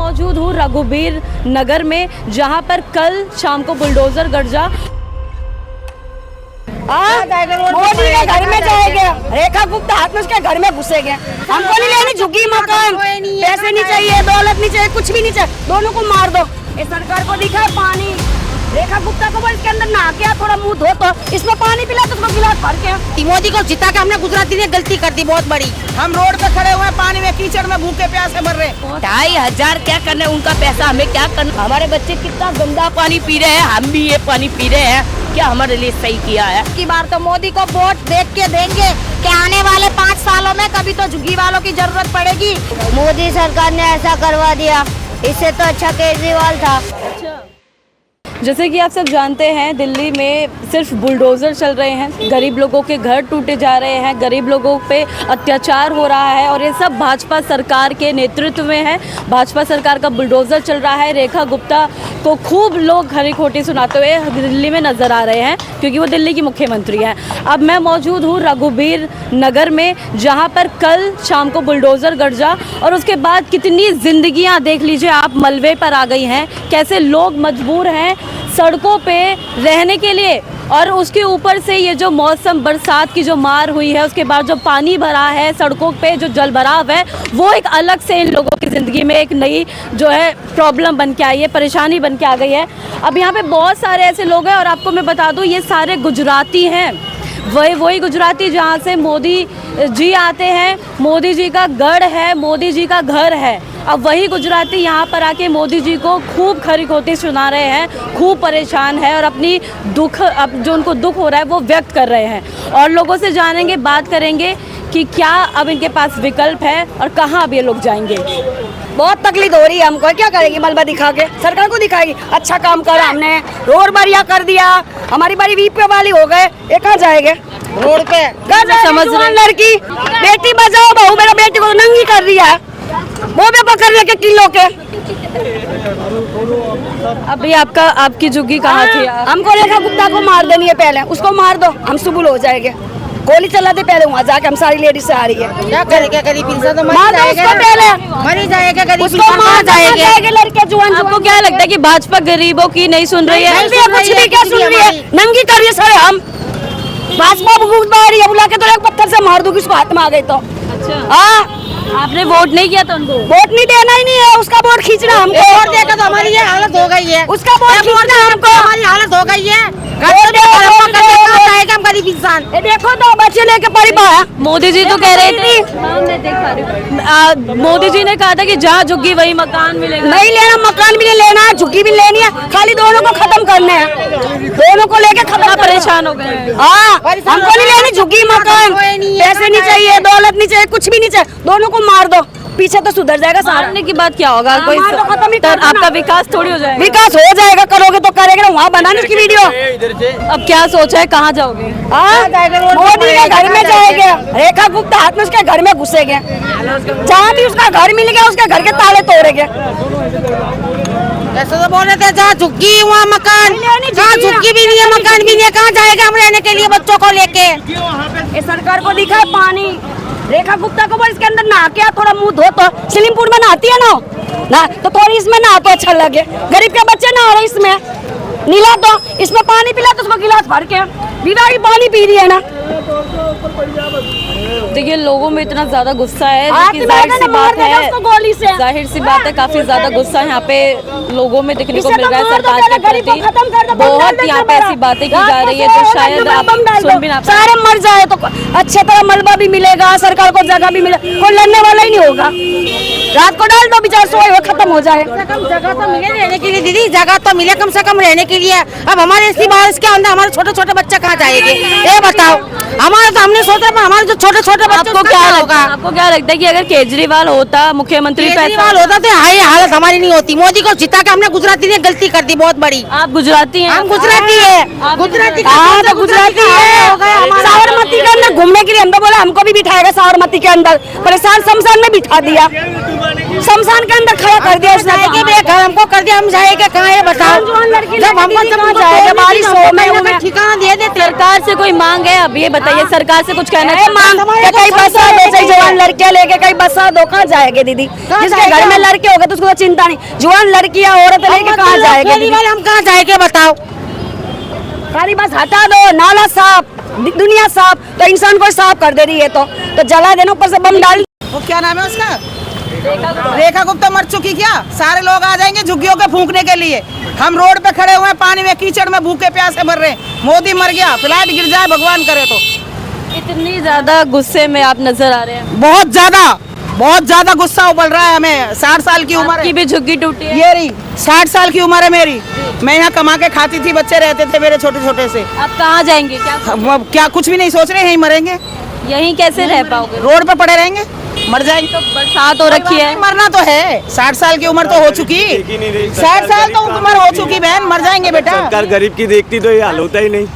मौजूद हूँ रघुबीर नगर में, जहाँ पर कल शाम को बुलडोजर गरजा। मोदी के घर में जाएंगे, रेखा गुप्ता हाथ में उसके घर में घुसेंगे। हमको नहीं लेनी झुग्गी मकान, पैसे नहीं चाहिए, दौलत नहीं चाहिए, कुछ भी नहीं चाहिए, दोनों को मार दो। इस सरकार को दिखा है पानी, रेखा गुप्ता को इसके अंदर नहा के थोड़ा मुंह धो, तो इसमें पानी पिला तो उसको गिलास भर के। मोदी को जिता के हमने गुजराती ने गलती कर दी बहुत बड़ी। हम रोड पे खड़े हुए पानी में कीचड़ में भूखे प्यासे मर रहे। 2500 क्या करना है उनका पैसा, हमें क्या करना। हमारे बच्चे कितना गंदा पानी पी रहे हैं, हम भी ये पानी पी रहे हैं, क्या हमारे लिए सही किया है। की बार तो मोदी को वोट देख के देंगे कि आने वाले 5 सालों में कभी तो झुग्गी वालों की जरूरत पड़ेगी। मोदी सरकार ने ऐसा करवा दिया, इससे तो अच्छा केजरीवाल था। जैसे कि आप सब जानते हैं, दिल्ली में सिर्फ बुलडोज़र चल रहे हैं, गरीब लोगों के घर टूटे जा रहे हैं, गरीब लोगों पे अत्याचार हो रहा है और ये सब भाजपा सरकार के नेतृत्व में है। भाजपा सरकार का बुलडोज़र चल रहा है। रेखा गुप्ता को खूब लोग खरी खोटी सुनाते हुए दिल्ली में नज़र आ रहे हैं, क्योंकि वो दिल्ली की मुख्यमंत्री हैं। अब मैं मौजूद हूँ रघुबीर नगर में, जहाँ पर कल शाम को बुलडोज़र गरजा और उसके बाद कितनी ज़िंदगियाँ देख लीजिए आप मलबे पर आ गई हैं, कैसे लोग मजबूर हैं सड़कों पे रहने के लिए। और उसके ऊपर से ये जो मौसम बरसात की जो मार हुई है, उसके बाद जो पानी भरा है सड़कों पे, जो जल भराव है, वो एक अलग से इन लोगों की ज़िंदगी में एक नई जो है प्रॉब्लम बन के आई है, परेशानी बन के आ गई है। अब यहाँ पे बहुत सारे ऐसे लोग हैं और आपको मैं बता दूँ, ये सारे गुजराती हैं, वही गुजराती जहाँ से मोदी जी आते हैं, मोदी जी का गढ़ है, मोदी जी का घर है। अब वही गुजराती यहाँ पर आके मोदी जी को खूब खरी खोटी सुना रहे हैं, खूब परेशान है और अपनी दुख, अब जो उनको दुख हो रहा है वो व्यक्त कर रहे हैं। और लोगों से जानेंगे, बात करेंगे कि क्या अब इनके पास विकल्प है और कहाँ अब ये लोग जाएंगे। बहुत तकलीफ हो रही है हमको, क्या करेगी मलबा दिखा के, सरकार को दिखाएगी। अच्छा काम करा हमने, रोड बढ़िया कर दिया, हमारी बारी वीपी वाली हो गए, ये कहाँ जाएंगे रोड पे। समझ रहे लड़की बेटी बचाओ बहू, मेरा बेटी को नंगी कर दिया है, वो भी पकड़ लेके किलो के। अभी आपकी झुग्गी कहाँ थी? हमको रेखा गुप्ता को मार देनी है, पहले उसको मार दो, हम सुबुल हो जाएंगे। गोली चला दे पहले, वहाँ जाके हम सारी लेडीज से आ रही है, क्या करेगा गरीब इंसान तो मार दो उसको पहले, मरी जाएगा गरीब उसको मार जाएंगे लड़के जुआन। आपको क्या लगता है कि भाजपा गरीबों की नहीं सुन रही है? कुछ भी क्या सुन रही है, नंगी कर रही है सारे। हम भाजपा रही है, बुला के तो एक पत्थर से मार दूंगी उसको, हाथ में आ गई तो। अच्छा, हाँ आपने वोट नहीं किया था उनको? वोट नहीं देना ही नहीं है, उसका वोट खींचना हमको। वोट देकर तो हमारी ये हालत हो गई है, उसका वोट खींचना हमको, हमारी हालत हो गई है। हम गरीब इंसान देखो तो बच्चे लेके पड़ी बा। मोदी जी तो कह रहे थे, मोदी जी ने कहा था कि जहाँ झुग्गी वही मकान मिलेगा। नहीं लेना, मकान भी नहीं लेना है, झुग्गी भी लेनी है, खाली दोनों को खत्म करने हैं, दोनों को लेके खत्म। परेशान हो गए। हाँ, हमको नहीं लेनी झुग्गी मकान, पैसे नहीं चाहिए, दौलत नहीं चाहिए, कुछ भी नहीं चाहिए, दोनों को मार दो, पीछे तो सुधर जाएगा। मारने की बात क्या होगा, कोई आपका विकास थोड़ी हो जाएगा। विकास हो जाएगा, करोगे तो करेगा, वहाँ बनाने की वीडियो। अब क्या सोचा है, कहाँ जाओगे? मोदी के घर में जाएंगे, रेखा गुप्ता हाथ में उसके घर में घुसेंगे, जहाँ भी उसका घर मिल गया उसके घर के ताले तोड़ेंगे। ऐसे तो बोल रहे थे जहाँ झुग्गी वहाँ मकान, जहाँ झुग्गी भी नहीं है, मकान भी नहीं है, कहाँ जाएगा हम रहने के लिए बच्चों को लेके। इस सरकार को दिखा है पानी, रेखा गुप्ता को इसके अंदर नहा के थोड़ा मुंह धो, तो स्विमिंग पूल में नहाती है ना तो थोड़ी इसमें नहा तो अच्छा लगे। गरीब के बच्चे नहा रहे इसमें, नीला तो इसमें पानी पिला तो उसको गिलास भर के, विवाही पानी पी रही है ना। देखिए लोगों में इतना ज्यादा गुस्सा है, जाहिर सी बात है, काफी ज्यादा गुस्सा यहाँ पे लोगों में देखने को मिल रहा है सरकार के प्रति। बहुत यहाँ पे ऐसी बातें की जा रही है जो शायद आप सुन भी ना पाए। सारे मर जाए तो अच्छे तरह मलबा भी मिलेगा, सरकार को जगह भी मिलेगा, कोई लड़ने वाला ही नहीं होगा। रात को डाल दो, बेचारे सोए हुए खत्म हो जाए। जगह तो मिले रहने के लिए दीदी, जगह तो मिले कम से कम रहने के लिए। अब हमारे इसी बारिश के अंदर हमारे छोटे छोटे बच्चे कहाँ जाएंगे, ये बताओ। हमारे तो हमने सोचा हमारे जो छोटे छोटे बच्चे, आपको क्या लगता है कि अगर केजरीवाल होता मुख्यमंत्री, केजरीवाल होता तो ये हालत हमारी नहीं होती। मोदी को जिता के हमने गुजराती ने गलती कर दी बहुत बड़ी। आप गुजराती हैं? हम गुजराती है, गुजराती है। साबरमती के अंदर घूमने के लिए हम तो बोला हमको भी बिठाएगा साबरमती के अंदर, परेशान शमशान में बिठा दिया, शमशान के अंदर खड़ा कर दिया उसने। हमको कर दिया हम जाएंगे कहाँ है बताओ। जब हमको जाएगा बारिश हो में ठिकाना दे देते। सरकार से कोई मांग है? अब ये बताइए, सरकार से कुछ कहना चाहिए? मांग कहीं बसा दो, चाहे जवान लड़कियां लेके कहीं बसा दो, कहाँ जाएंगे दीदी? जिसके घर में लड़के हो गए तो उसको तो चिंता नहीं, जवान लड़कियां औरत लेके कहाँ जाएंगे दीदी? हम कहाँ जाएंगे बताओ। खाली बस हटा दो, नाला साफ, दुनिया साफ, तो इंसान को साफ कर दे रही है तो जला देना, ऊपर से बम डाल। वो क्या नाम है उसका? रेखा गुप्ता मर चुकी क्या? सारे लोग आ जाएंगे झुग्गियों के फूंकने के लिए। हम रोड पे खड़े हुए हैं, पानी में कीचड़ में भूखे प्यासे मर रहे हैं। मोदी मर गया, फ्लैट गिर जाए भगवान करे तो। इतनी ज्यादा गुस्से में आप नजर आ रहे हैं। बहुत ज्यादा गुस्सा उबल रहा है हमें। 60 साल की उम्र आपकी है, भी झुग्गी टूटी है? ये रही 60 साल की उम्र है मेरी। मैं यहाँ कमा के खाती थी, बच्चे रहते थे मेरे छोटे छोटे से। आप कहाँ जाएंगे? क्या क्या कुछ भी नहीं सोच रहे, यहीं मरेंगे, यहीं कैसे रह पाओगे? रोड पे पड़े रहेंगे, मर जाएंगे। तो बरसात हो रखी है। मरना तो है, 60 साल की उम्र तो हो चुकी, 60 साल तो उम्र हो चुकी बहन, मर जाएंगे बेटा। सरकार गरीब की देखती तो ये हाल होता ही नहीं।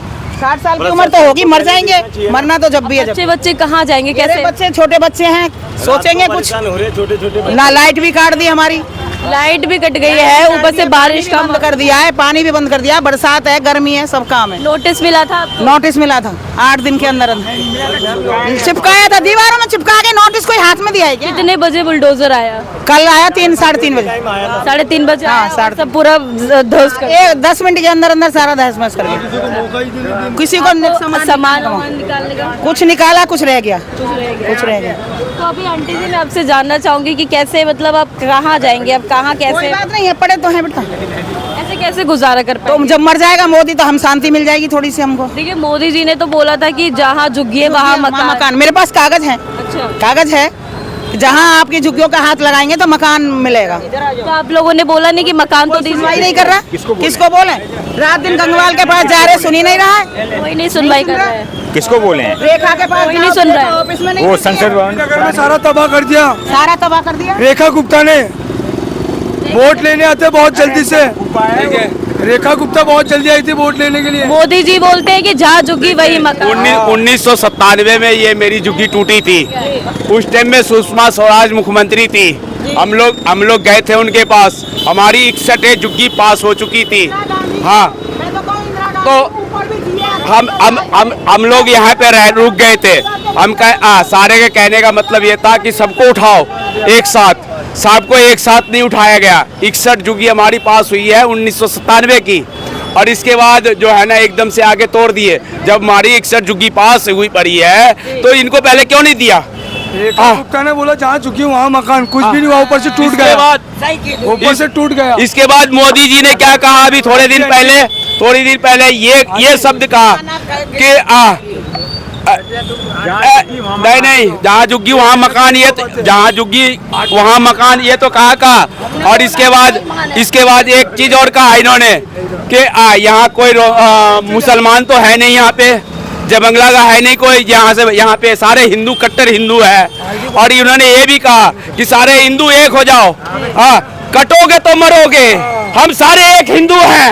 60 साल की उम्र तो होगी, मर जाएंगे। मरना तो जब भी है। बच्चे बच्चे कहाँ जाएंगे? मेरे कैसे? बच्चे छोटे बच्चे हैं, सोचेंगे कुछ। छोटे छोटे ना लाइट भी काट दी हमारी, लाइट भी कट गई है, ऊपर से बारिश का बंद कर दिया है, पानी भी बंद कर दिया है, बरसात है, गर्मी है, सब काम है। नोटिस मिला था आपको? नोटिस मिला था 8 दिन के अंदर चिपकाया था, दीवारों में चिपका के नोटिस कोई हाथ में दिया है क्या? कितने बजे बुलडोजर आया? कल आया 3 साढ़े 3 बजे। 3:30 बजे हाँ, आया, साढ़े सब पूरा ध्वस्त कर ये 10 मिनट के अंदर अंदर सारा दहस महस कर दिया। किसी को सामान निकालने का कुछ निकाला, कुछ रह गया, कुछ रह गया। तो अभी आंटी जी मैं आपसे जानना चाहूंगी कि कैसे, मतलब आप कहाँ जाएंगे? अब कहाँ कोई कैसे, बात नहीं है, पड़े तो है बेटा। ऐसे कैसे गुजारा कर तो पाएंगे? जब मर जाएगा मोदी तो हम शांति मिल जाएगी थोड़ी सी हमको। देखिए, मोदी जी ने तो बोला था कि जहाँ झुग्गी है वहाँ मकान। मेरे पास कागज है, अच्छा, कागज है, जहाँ आपकी झुग्गियों का हाथ लगाएंगे तो मकान मिलेगा। तो आप लोगों ने बोला नहीं कि मकान तो सुनवाई दीजिए? नहीं कर रहा, किसको बोले? रात दिन गंगवाल के पास जा रहे, सुनी नहीं रहा है। कोई नहीं सुनवाई कर रहा है। किसको बोले हैं? रेखा के पास कोई नहीं सुन रहा है। ऑफिस में नहीं वो घुसी है। संसद भवन घर में सारा तबाह कर दिया। सारा तबाह कर दिया। रेखा गुप्ता ने वोट लेने आते बहुत जल्दी से, रेखा गुप्ता बहुत जल्दी आई थी वोट लेने के लिए। मोदी जी बोलते हैं कि जहाँ झुग्गी वही मकान। 1997 में ये मेरी झुग्गी टूटी थी। उस टाइम में सुषमा स्वराज मुख्यमंत्री थी। हम लोग गए थे उनके पास, हमारी 61 झुग्गी पास हो चुकी थी। हाँ, तो हम लोग यहाँ पे रुक गए थे। सारे के कहने का मतलब ये था कि सबको उठाओ एक साथ, सबको एक साथ नहीं उठाया गया। 61 झुग्गी हमारी पास हुई है 1997 की, और इसके बाद जो है ना एकदम से आगे तोड़ दिए। जब हमारी 61 झुग्गी पास हुई पड़ी है तो इनको पहले क्यों नहीं दिया? रेखा गुप्ता ने बोला जहाँ झुकी वहाँ मकान, कुछ भी नहीं हुआ, ऊपर से टूट गया, ऊपर से टूट गया। इसके बाद मोदी जी ने क्या कहा अभी थोड़ी दिन पहले ये शब्द कहा कि नहीं, जहाँ झुग्गी वहाँ मकान, ये जहाँ झुग्गी वहाँ मकान, ये तो कहा। और इसके बाद एक चीज और कहा इन्होंने कि यहाँ कोई मुसलमान तो है नहीं, यहाँ पे जयबंगला का है नहीं कोई, यहाँ पे सारे हिंदू, कट्टर हिंदू है। और इन्होंने ये भी कहा कि सारे हिंदू एक हो जाओ, कटोगे तो मरोगे, हम सारे एक हिंदू हैं।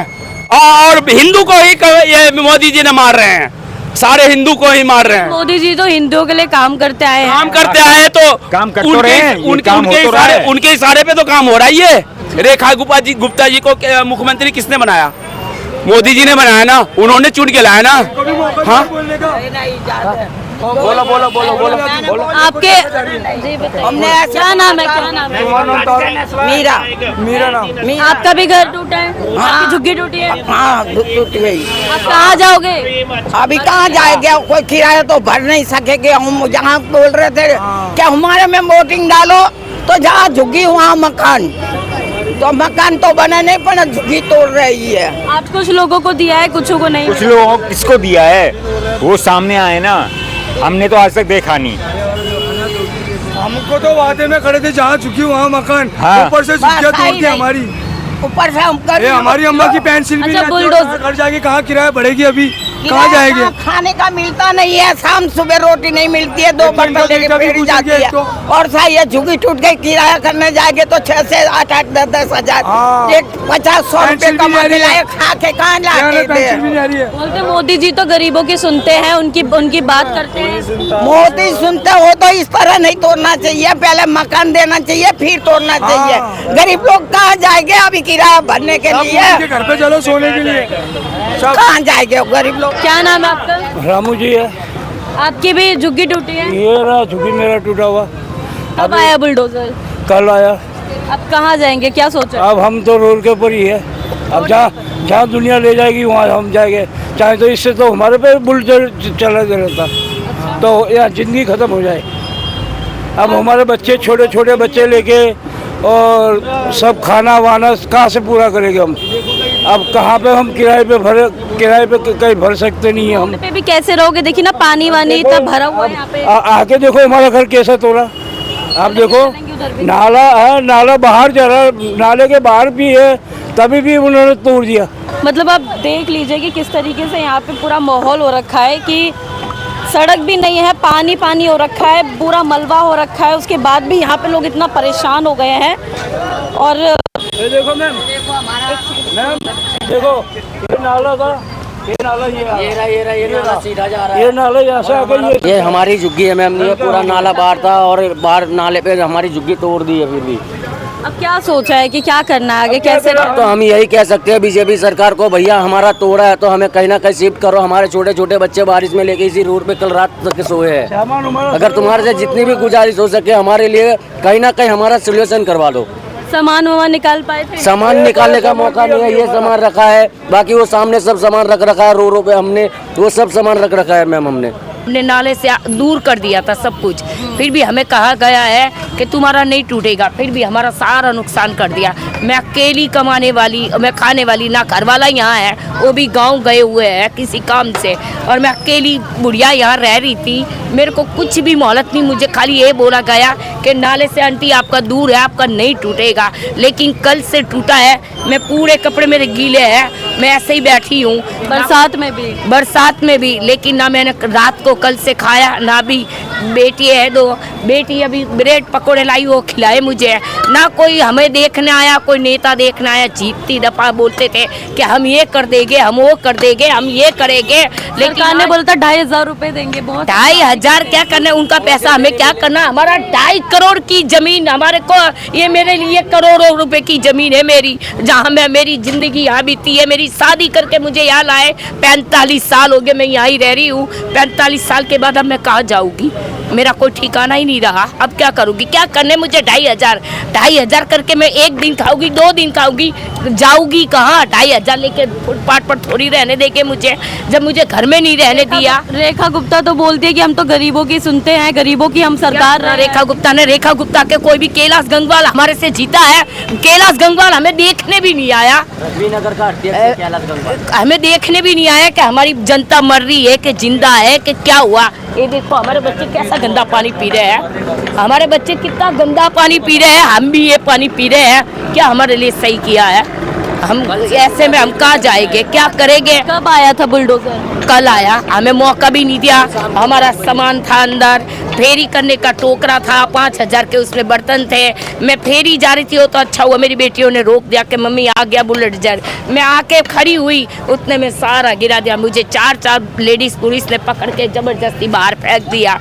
और हिंदू को ही ये मोदी जी ने मार रहे हैं, सारे हिंदू को ही मार रहे हैं। मोदी जी तो हिंदुओं के लिए काम करते आए हैं। काम करते आए तो काम कर तो रहे हैं, उनके इशारे पे तो काम हो रहा है। ये रेखा गुप्ता जी को मुख्यमंत्री किसने बनाया? मोदी जी ने बनाया ना, उन्होंने चुन के लाया ना। हाँ, बोलो। आपके जी बताइए, क्या नाम है? क्या नाम है? मेरा नाम। आपका भी घर टूटा है? आपकी झुग्गी टूटी है? हाँ, टूट गई। आप कहाँ जाओगे? अभी कहाँ जाएंगे? कोई किराया तो भर नहीं सकेंगे। हम जहाँ बोल रहे थे कि हमारे में वोटिंग डालो, तो जहाँ झुग्गी वहाँ मकान, तो मकान तो बना नहीं, पर झुग्गी तोड़ रही है। आज कुछ लोगों को दिया है, कुछ को नहीं। कुछ लोगों को किसको दिया है वो सामने आए ना, हमने तो आज तक देखा नहीं। हमको तो वादे में खड़े थे जहाँ झुकी वहाँ मकान, हाँ। ऊपर से झुग्गियाँ तोड़ दी हमारी। ऊपर से हम ये हमारी अम्मा की पेंसिल भी अच्छा, नहीं आती, बुलडोजर। घर जाके कहाँ किराया बढ़ेगी अभी। कहाँ जाएंगे? खाने का मिलता नहीं है, शाम सुबह रोटी नहीं मिलती है, 2 बर्तन लेके कभी फेरी गुजर जाती गया है। तो? और सही है, झुग्गी टूट गई, किराया करने जाएंगे तो 6 से 8 10 हजार, हाँ। एक 50-100 रुपए पेंशन भी नहीं कमा आ रही के है। लाए, खा के कहाँ लाके पेंशन भी नहीं आ रही है। बोलते मोदी जी तो गरीबों की सुनते हैं, उनकी बात करते हैं। मोदी सुनते हो तो इस तरह नहीं तोड़ना चाहिए, पहले मकान देना चाहिए फिर तोड़ना चाहिए। गरीब लोग कहाँ जाएंगे अभी किराया भरने के सब लिए? उनके घर पे चलो सोने के लिए सब। कहाँ जाएंगे गरीब लोग? क्या नाम है आपका? रामू जी है। आपकी भी झुग्गी टूटी है? ये रहा झुग्गी मेरा टूटा हुआ, कब आया बुलडोजर? कल आया। अब कहाँ जाएंगे, क्या सोचा? अब हम तो रोड के ऊपर ही है, अब जहाँ दुनिया ले जाएगी वहाँ हम जाएंगे, चाहे तो इससे तो हमारे पे बुलडोजर चला रहता तो यहाँ जिंदगी खत्म हो जाए। अब हमारे बच्चे छोटे छोटे बच्चे लेके और सब खाना वाना कहाँ से पूरा करेंगे हम? अब कहाँ पे हम किराए पे कहीं भर सकते नहीं है हम। पे भी कैसे रहोगे? देखिए ना, पानी वानी इतना भरा हुआ है यहाँ पे। आके देखो हमारा घर कैसा तोड़ा, आप देखो नाला है, नाला बाहर जा रहा है, नाले के बाहर भी है, तभी भी उन्होंने तोड़ दिया। मतलब आप देख लीजिए कि किस तरीके से यहाँ पे पूरा माहौल हो रखा है कि सड़क भी नहीं है, पानी पानी हो रखा है, पूरा मलबा हो रखा है। उसके बाद भी यहाँ पे लोग इतना परेशान हो गए हैं। और ये देखो मैम देखो, ये नाला था, ये नाला ये नाला सीधा जा रहा है, ये नाला यहाँ से आकर ये हमारी झुग्गी है मैम, ये पूरा नाला बाहर था और बाहर नाले पे हमारी झुग्गी तोड़ दी है। फिर भी अब क्या सोचा है कि क्या करना है आगे, कैसे? तो हम यही कह सकते हैं बीजेपी सरकार को, भैया हमारा तोड़ा है तो हमें कहीं ना कहीं शिफ्ट करो। हमारे छोटे छोटे बच्चे बारिश में लेके इसी रोड पे कल रात तक सोए हैं। अगर तुम्हारे से जितनी भी गुजारिश हो सके हमारे लिए कहीं ना कहीं हमारा सोल्यूशन करवा दो। सामान वामान निकाल पाए थे? सामान निकालने का मौका नहीं है, ये सामान रखा है, बाकी वो सामने सब सामान रख रखा है, रो पे हमने वो सब सामान रख रखा है मैम। हमने नाले से दूर कर दिया था सब कुछ, फिर भी हमें कहा गया है कि तुम्हारा नहीं टूटेगा, फिर भी हमारा सारा नुकसान कर दिया। मैं अकेली कमाने वाली, मैं खाने वाली, ना घर वाला यहाँ है, वो भी गांव गए हुए हैं किसी काम से, और मैं अकेली बुढ़िया यहाँ रह रही थी। मेरे को कुछ भी मोहलत नहीं, मुझे खाली ये बोला गया कि नाले से आंटी आपका दूर है, आपका नहीं टूटेगा। लेकिन कल से टूटा है, मैं पूरे कपड़े मेरे गीले हैं, मैं ऐसे ही बैठी हूँ बरसात में भी। लेकिन ना मैंने रात को कल से खाया, ना भी बेटी है 2 बेटी अभी ब्रेड पकौड़े लाई, वो खिलाए मुझे। ना कोई हमें देखने आया, कोई नेता देखने आया। जीतती दफा बोलते थे कि हम ये कर देंगे, हम वो कर देंगे, हम ये करेंगे, लेकिन सरकार ने बोलता 2,500 रुपए देंगे। बहुत 2,500 क्या करना, उनका पैसा हमें क्या करना? हमारा 2.5 करोड़ की जमीन हमारे को, ये मेरे लिए करोड़ों रुपए की जमीन है मेरी, जहाँ मैं मेरी जिंदगी यहाँ बीती है। मेरी शादी करके मुझे यहाँ लाए, 45 साल हो गए मैं यहाँ ही रह रही हूँ। 45 साल के बाद अब मैं कहाँ जाऊँगी? मेरा कोई ठिकाना ही नहीं रहा। अब क्या करूँगी? क्या करने मुझे 2,500 करके मैं 1 दिन खाऊंगी, 2 दिन खाऊंगी, जाऊंगी कहाँ? 2,500 लेके फुटपाथ पर थोड़ी रहने देंगे मुझे, जब मुझे घर में नहीं रहने दिया। रेखा गुप्ता तो बोलती है कि हम तो गरीबों की सुनते हैं, गरीबों की हम सरकार। रेखा गुप्ता के कोई भी कैलाश गंगवाल हमारे से जीता है? कैलाश गंगवाल हमें देखने भी नहीं आया, नगर का कैलाश गंगवाल हमें देखने भी नहीं आया कि हमारी जनता मर रही है कि जिंदा है कि क्या हुआ। ये देखो हमारे बच्चे कैसा गंदा पानी पी रहे हैं, हमारे बच्चे कितना गंदा पानी पी रहे हैं, हम भी ये पानी पी रहे हैं। क्या हमारे लिए सही किया है? हम ऐसे में हम कहाँ जाएंगे, क्या करेंगे? कब आया था बुलडोजर? कल आया, हमें मौका भी नहीं दिया। हमारा सामान था अंदर, फेरी करने का टोकरा था, 5,000 के उसमें बर्तन थे। मैं फेरी जा रही थी, वो तो अच्छा हुआ मेरी बेटियों ने रोक दिया कि मम्मी आ गया बुलडोजर। मैं आके खड़ी हुई, उतने में सारा गिरा दिया मुझे। 4 लेडीज पुलिस ने पकड़ के जबरदस्ती बाहर फेंक दिया।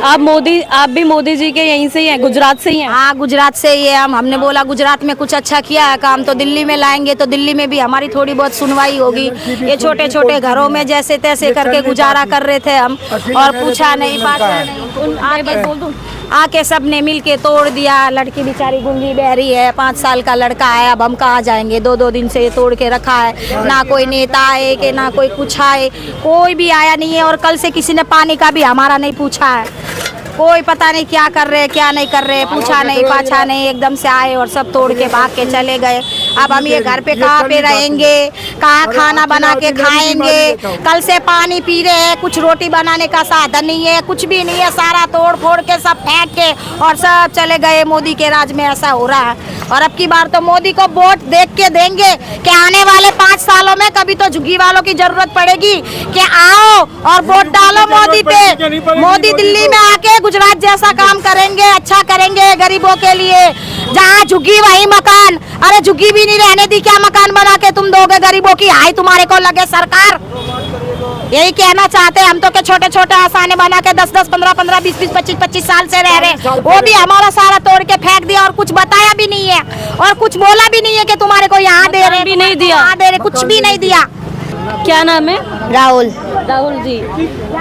आप भी मोदी जी के यहीं से ही हैं, गुजरात से ही हैं? हाँ, गुजरात से ही है हम। हमने बोला गुजरात में कुछ अच्छा किया है काम तो दिल्ली में लाएंगे, तो दिल्ली में भी हमारी थोड़ी बहुत सुनवाई होगी। ये छोटे छोटे घरों में जैसे तैसे करके गुजारा कर रहे थे हम, और पूछा नहीं पाछा नहीं, आके सब ने मिल के तोड़ दिया। लड़की बेचारी गूंगी बहरी है, 5 साल का लड़का है। अब हम कहाँ जाएंगे? 2-2 दिन से ये तोड़ के रखा है, ना कोई नेता आए कि ना कोई कुछ आए, कोई भी आया नहीं है। और कल से किसी ने पानी का भी हमारा नहीं पूछा है, कोई पता नहीं क्या कर रहे क्या नहीं कर रहे, पूछा नहीं पाछा नहीं, एकदम से आए और सब तोड़ के भाग के चले गए। अब हम ये घर पे कहाँ पे रहेंगे, कहाँ खाना बना के खाएंगे। कल से पानी पी रहे हैं, कुछ रोटी बनाने का साधन नहीं है, कुछ भी नहीं है, सारा तोड़ फोड़ के सब फेंक के और सब चले गए। मोदी के राज में ऐसा हो रहा है। और अब की बार तो मोदी को वोट देख के देंगे कि आने वाले 5 सालों में कभी तो झुग्गी वालों की जरूरत पड़ेगी कि आओ और वोट डालो मोदी पे। मोदी दिल्ली में आके गुजरात जैसा काम करेंगे, अच्छा करेंगे गरीबों के लिए। जहाँ झुग्गी वही मकान। अरे झुग्गी भी नहीं रहने दी, क्या मकान बना के तुम दोगे गरीबों की? हाय तुम्हारे को लगे सरकार। यही कहना चाहते हैं हम तो, के छोटे छोटे आसाने बना के 10-10, 15-15, 20-20, 25-25 साल से रह रहे, वो भी हमारा सारा तोड़ के फेंक दिया और कुछ बताया भी नहीं है और कुछ बोला भी नहीं है कि तुम्हारे को यहाँ दे रहे, भी नहीं दिया, यहाँ दे रहे, कुछ भी नहीं दिया। क्या नाम है? राहुल। राहुल जी,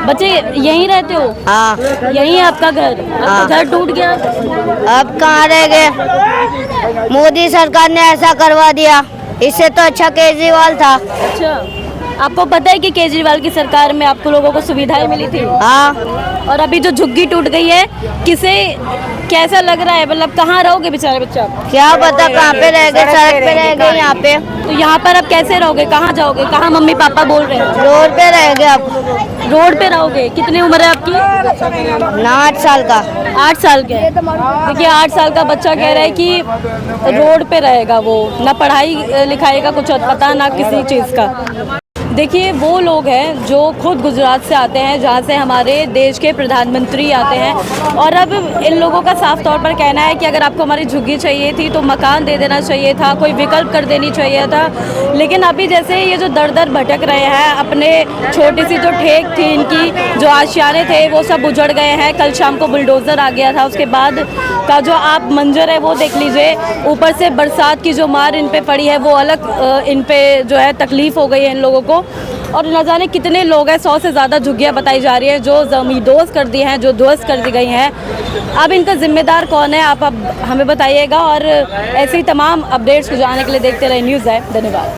बच्चे यहीं रहते हो? हाँ। यहीं है आपका घर? आपका घर टूट गया? अब कहाँ रह गए? मोदी सरकार ने ऐसा करवा दिया, इससे तो अच्छा केजरीवाल था। अच्छा, आपको पता है कि केजरीवाल की सरकार में आपको लोगों को सुविधाएं मिली थी? हाँ। और अभी जो झुग्गी टूट गई है, किसे कैसा लग रहा है? मतलब कहाँ रहोगे बेचारे बच्चा? क्या पता कहाँ पे रह गए, सड़क पे रह गए यहाँ पे। तो यहाँ पर अब कैसे रहोगे? कहाँ जाओगे? कहाँ मम्मी पापा बोल रहे हैं? रोड पे रह गए अब। रोड पे रहोगे? कितनी उम्र है आपकी? 8 साल का। 8 साल के? देखिए 8 साल का बच्चा कह रहा है कि रोड पे रहेगा वो, ना पढ़ाई लिखाई का कुछ पता, ना किसी चीज़ का। देखिए वो लोग हैं जो खुद गुजरात से आते हैं, जहाँ से हमारे देश के प्रधानमंत्री आते हैं, और अब इन लोगों का साफ तौर पर कहना है कि अगर आपको हमारी झुग्गी चाहिए थी तो मकान दे देना चाहिए था, कोई विकल्प कर देनी चाहिए था। लेकिन अभी जैसे ये जो दर दर भटक रहे हैं, अपने छोटी सी जो ठेक थी इनकी, जो आशियाने थे, वो सब उजड़ गए हैं। कल शाम को बुलडोज़र आ गया था, उसके बाद का जो आप मंजर है वो देख लीजिए। ऊपर से बरसात की जो मार इन पे पड़ी है वो अलग इन पे जो है तकलीफ़ हो गई है इन लोगों को। और न जाने कितने लोग हैं, 100 से ज़्यादा झुग्गियाँ बताई जा रही है जो ज़मींदोज़ कर दी हैं, जो ध्वस्त कर दी गई हैं। अब इनका जिम्मेदार कौन है, आप अब हमें बताइएगा। और ऐसे ही तमाम अपडेट्स को जानने के लिए देखते रहे न्यूज़ है। धन्यवाद।